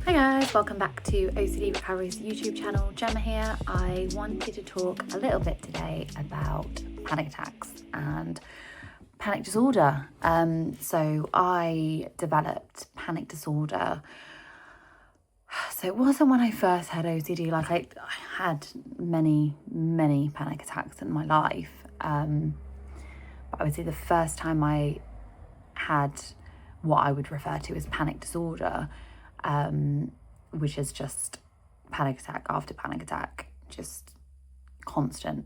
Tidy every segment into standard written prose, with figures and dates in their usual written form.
Hi guys, welcome back to OCD Recovery's YouTube channel. Gemma here. I wanted to talk a little bit today about panic attacks and panic disorder. So I developed panic disorder. So it wasn't when I first had OCD, like I had many panic attacks in my life. But I would say the first time I had what I would refer to as panic disorder, which is just panic attack after panic attack, just constant,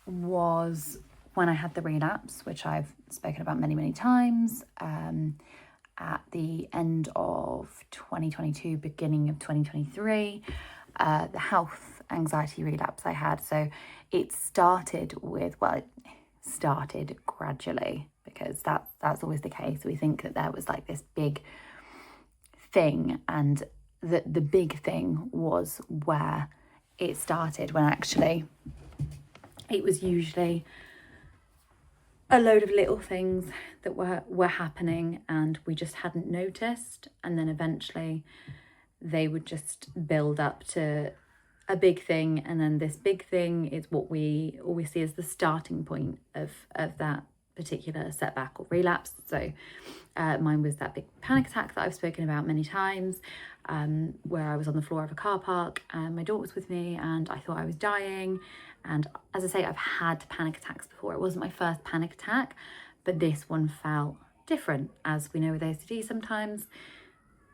was when I had the relapse, which I've spoken about many times, at the end of 2022, beginning of 2023, the health anxiety relapse I had. So it started started gradually, because that's always the case. We think that there was like this big thing, and the big thing was where it started, when actually it was usually a load of little things that were happening and we just hadn't noticed, and then eventually they would just build up to a big thing, and then this big thing is what we always see as the starting point of that particular setback or relapse. So mine was that big panic attack that I've spoken about many times, where I was on the floor of a car park and my daughter was with me and I thought I was dying. And as I say, I've had panic attacks before. It wasn't my first panic attack, but this one felt different. As we know with OCD, sometimes,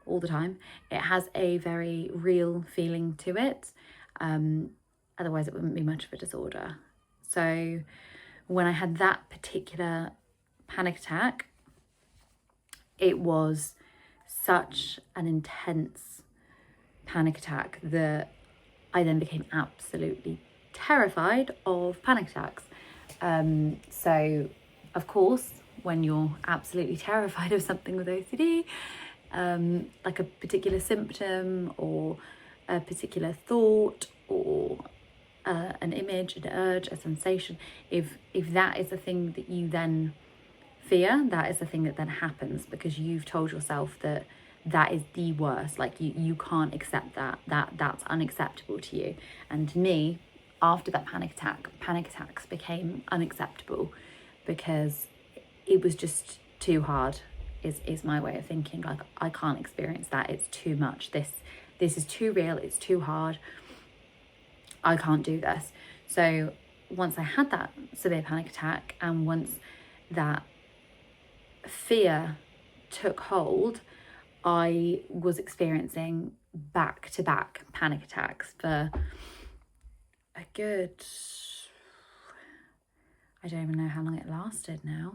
all the time, it has a very real feeling to it. Otherwise it wouldn't be much of a disorder. So when I had that particular panic attack, it was such an intense panic attack that I then became absolutely terrified of panic attacks. So of course, when you're absolutely terrified of something with OCD, like a particular symptom or a particular thought or an image, an urge, a sensation, if that is the thing that you then fear, that is the thing that then happens, because you've told yourself that is the worst. Like you can't accept that's unacceptable to you. And to me, after that panic attacks became unacceptable, because it was just too hard, is my way of thinking. Like, I can't experience that, it's too much, this is too real, it's too hard, I can't do this. So once I had that severe panic attack, and once that fear took hold, I was experiencing back-to-back panic attacks for a good, I don't even know how long it lasted now.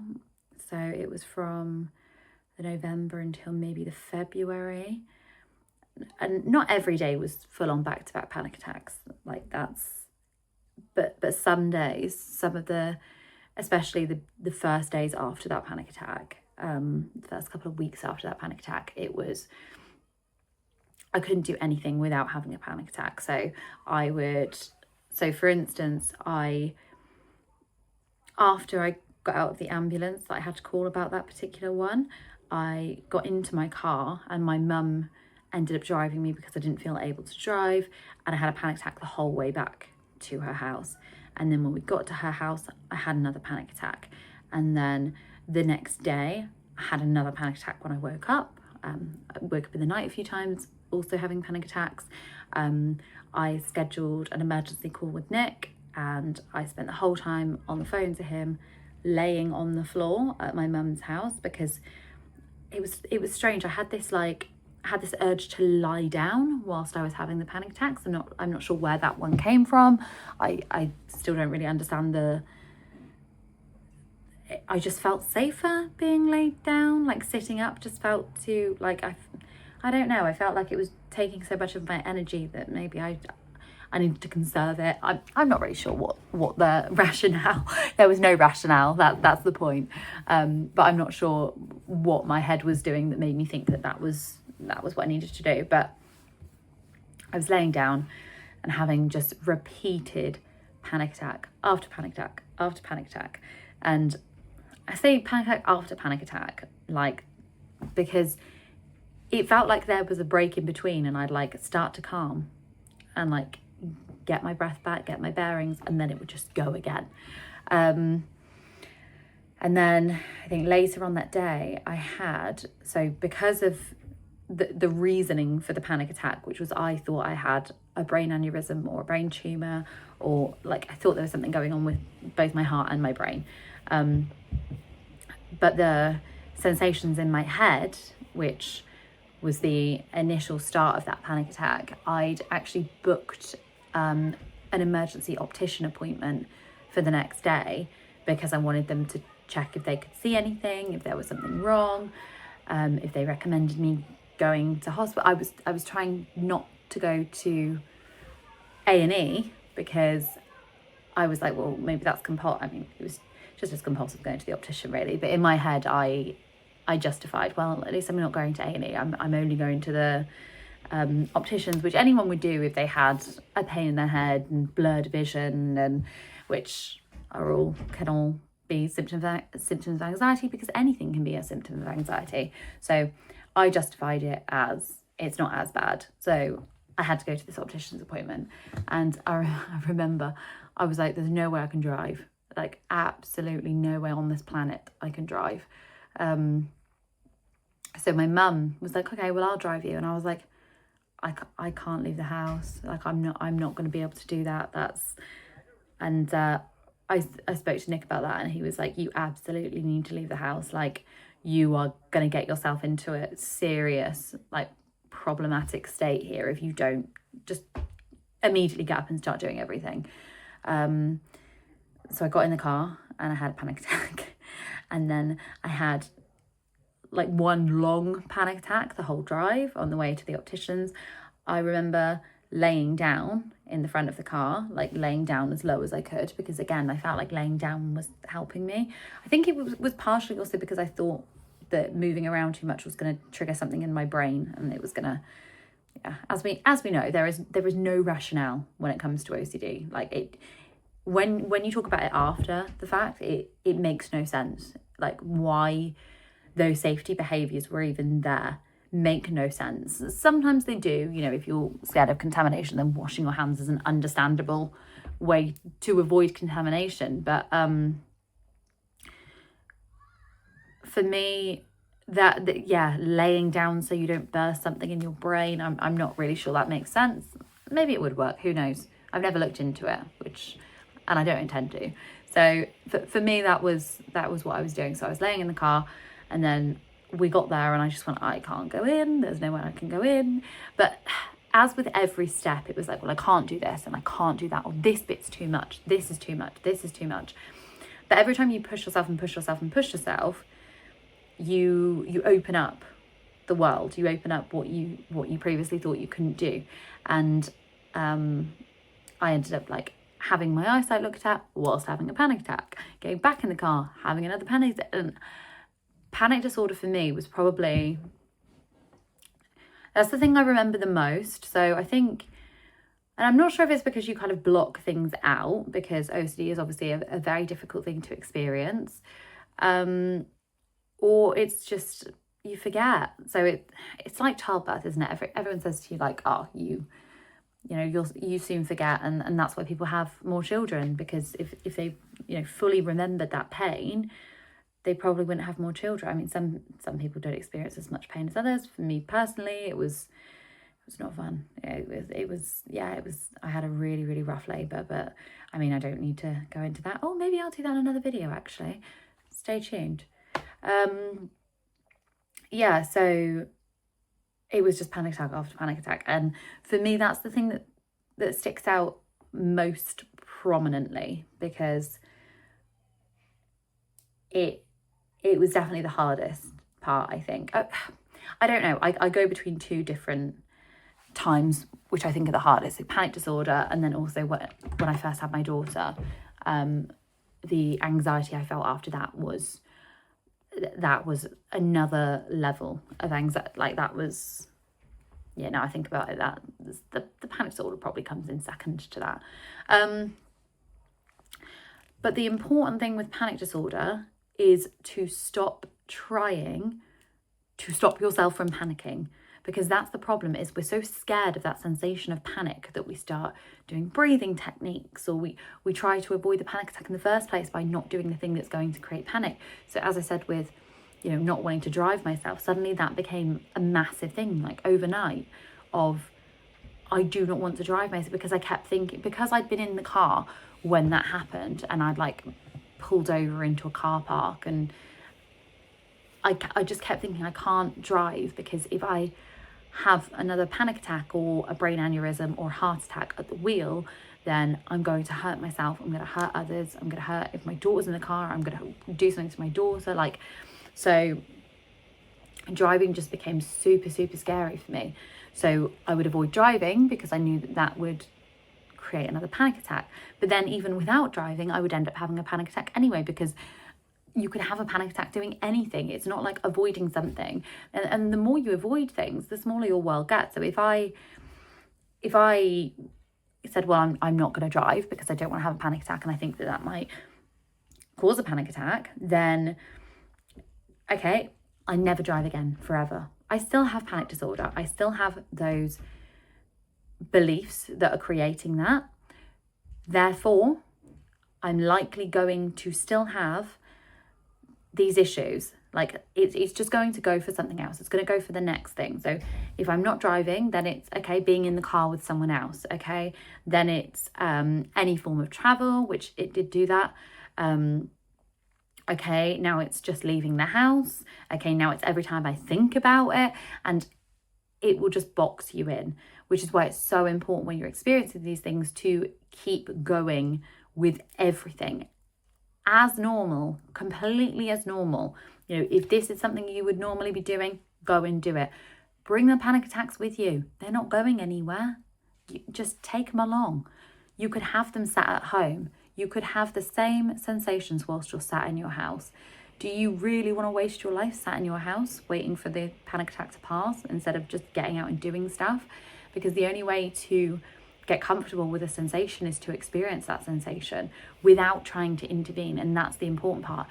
So it was from the November until maybe the February. And not every day was full on back-to-back panic attacks, like that's, but some days, some of the, especially the first days after that panic attack, the first couple of weeks after that panic attack, I couldn't do anything without having a panic attack. So for instance, after I got out of the ambulance that I had to call about that particular one, I got into my car and my mum ended up driving me because I didn't feel able to drive, and I had a panic attack the whole way back to her house. And then when we got to her house, I had another panic attack. And then the next day, I had another panic attack when I woke up. I woke up in the night a few times, also having panic attacks. I scheduled an emergency call with Nick, and I spent the whole time on the phone to him, laying on the floor at my mum's house, because it was strange. I had this urge to lie down whilst I was having the panic attacks. I'm not sure where that one came from. I still don't really understand I just felt safer being laid down. Like sitting up just felt too, like, I don't know, I felt like it was taking so much of my energy that maybe I needed to conserve it. I'm not really sure what the rationale, there was no rationale, that's the point. But I'm not sure what my head was doing that made me think that was what I needed to do. But I was laying down and having just repeated panic attack after panic attack after panic attack. And I say panic attack after panic attack, like, because it felt like there was a break in between, and I'd like start to calm and like get my breath back, get my bearings, and then it would just go again. And then I think later on that day I had, so because of the reasoning for the panic attack, which was I thought I had a brain aneurysm or a brain tumour, or like I thought there was something going on with both my heart and my brain. But the sensations in my head, which was the initial start of that panic attack, I'd actually booked an emergency optician appointment for the next day because I wanted them to check if they could see anything, if there was something wrong, if they recommended me going to hospital. I was trying not to go to A&E because I was like, well, maybe that's compulsive. I mean, it was just as compulsive going to the optician, really. But in my head, I justified, well, at least I'm not going to A&E. I'm only going to the opticians, which anyone would do if they had a pain in their head and blurred vision, and which can all be symptoms of anxiety, because anything can be a symptom of anxiety. So I justified it as it's not as bad. So I had to go to this optician's appointment, and I remember I was like, there's no way I can drive, like absolutely no way on this planet I can drive. So my mum was like, okay, well, I'll drive you. And I was like, I can't leave the house. Like, I'm not going to be able to do that. I spoke to Nick about that, and he was like, you absolutely need to leave the house. Like, you are going to get yourself into a serious, like, problematic state here if you don't just immediately get up and start doing everything. So I got in the car and I had a panic attack. And then I had like one long panic attack the whole drive on the way to the opticians. I remember laying down in the front of the car, like laying down as low as I could, because again, I felt like laying down was helping me. I think it was partially also because I thought that moving around too much was going to trigger something in my brain, and it was going to, yeah, as we know, there is no rationale when it comes to OCD. Like, it, when you talk about it after the fact, it makes no sense. Like, why those safety behaviours were even there make no sense. Sometimes they do, you know, if you're scared of contamination, then washing your hands is an understandable way to avoid contamination. But for me, that yeah, laying down so you don't burst something in your brain, I'm not really sure that makes sense. Maybe it would work, who knows? I've never looked into it, and I don't intend to. So for me, that was what I was doing. So I was laying in the car, and then we got there and I just went, I can't go in, there's nowhere I can go in. But as with every step, it was like, well, I can't do this and I can't do that, or this bit's too much, this is too much, this is too much. But every time you push yourself and push yourself and push yourself, you open up the world, you open up what you previously thought you couldn't do. And I ended up like having my eyesight looked at whilst having a panic attack, getting back in the car, having another panic attack. And panic disorder for me was probably, that's the thing I remember the most. So I think, and I'm not sure if it's because you kind of block things out, because OCD is obviously a very difficult thing to experience, or it's just you forget. So it's like childbirth, isn't it? Everyone says to you like, oh, you know, you soon forget, and that's why people have more children, because if they, you know, fully remembered that pain, they probably wouldn't have more children. I mean, some people don't experience as much pain as others. For me personally, it was not fun. It was I had a really, really rough labour, but I mean, I don't need to go into that. Oh, maybe I'll do that in another video, actually. Stay tuned. Yeah, so it was just panic attack after panic attack. And for me, that's the thing that sticks out most prominently, because it was definitely the hardest part, I think. I don't know. I go between two different times, which I think are the hardest. So panic disorder, and then also when I first had my daughter, the anxiety I felt after that was another level of anxiety. Like, that was, yeah, now I think about it, that the panic disorder probably comes in second to that. But the important thing with panic disorder is to stop trying to stop yourself from panicking. because that's the problem, is we're so scared of that sensation of panic that we start doing breathing techniques, or we try to avoid the panic attack in the first place by not doing the thing that's going to create panic. So as I said with, you know, not wanting to drive myself, suddenly that became a massive thing, like overnight, of I do not want to drive myself, because I kept thinking, because I'd been in the car when that happened and I'd like pulled over into a car park, and I just kept thinking I can't drive, because if I have another panic attack or a brain aneurysm or heart attack at the wheel, then I'm going to hurt myself, I'm going to hurt others, I'm going to hurt, if my daughter's in the car, I'm going to do something to my daughter. Like, so driving just became super, super scary for me. So I would avoid driving because I knew that that would create another panic attack. But then even without driving, I would end up having a panic attack anyway, because you could have a panic attack doing anything. It's not like avoiding something. And the more you avoid things, the smaller your world gets. So if I said, well, I'm not going to drive because I don't want to have a panic attack, and I think that that might cause a panic attack, then okay, I never drive again forever. I still have panic disorder. I still have those beliefs that are creating that. Therefore, I'm likely going to still have these issues. Like, it's just going to go for something else. It's going to go for the next thing. So if I'm not driving, then it's, okay, being in the car with someone else. Okay, then it's any form of travel, which it did do that. Okay, now it's just leaving the house. Okay, now it's every time I think about it, and it will just box you in, which is why it's so important when you're experiencing these things to keep going with everything as normal, completely as normal. You know, if this is something you would normally be doing, go and do it. Bring the panic attacks with you. They're not going anywhere. You just take them along. You could have them sat at home. You could have the same sensations whilst you're sat in your house. Do you really want to waste your life sat in your house waiting for the panic attack to pass instead of just getting out and doing stuff? Because the only way to get comfortable with a sensation is to experience that sensation without trying to intervene. And that's the important part,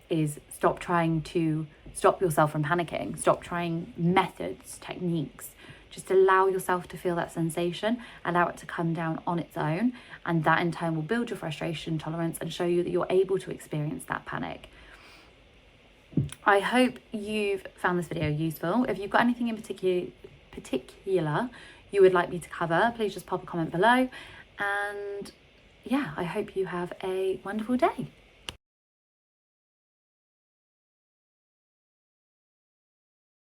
is stop trying to stop yourself from panicking. Stop trying methods, techniques. Just allow yourself to feel that sensation, allow it to come down on its own, and that in turn will build your frustration tolerance and show you that you're able to experience that panic. I hope you've found this video useful. If you've got anything in particular you would like me to cover, please just pop a comment below. And yeah, I hope you have a wonderful day.